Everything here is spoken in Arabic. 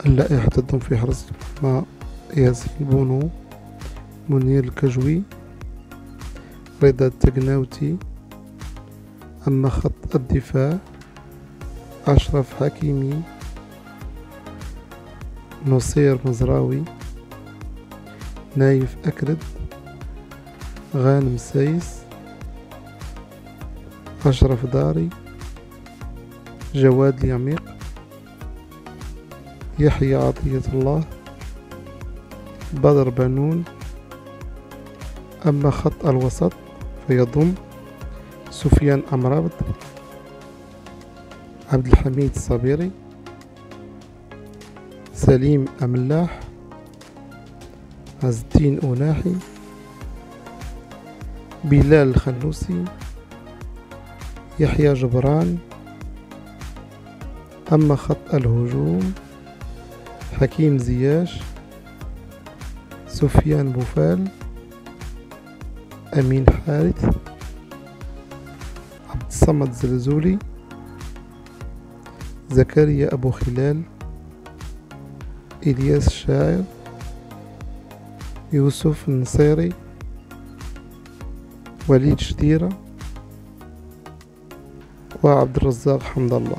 اللائحة تضم في حرس المرمى ياسين بونو، منير الكجوي، رضا التقناوتي. أما خط الدفاع أشرف حكيمي، نصير مزراوي، نايف أكرد، غانم سايس، أشرف داري، جواد اليميق، يحيى عطية الله، بدر بنون. أما خط الوسط فيضم سفيان أمرابط، عبد الحميد الصبيري، سليم أملاح، عز الدين أناحي، بلال الخلوسي، يحيى جبران. أما خط الهجوم حكيم زياش، سفيان بوفال، أمين حارث، عبد الصمد زلزولي، زكريا أبو خلال، إلياس الشاعر، يوسف النصيري، وليد شديرة، وعبد الرزاق حمد الله.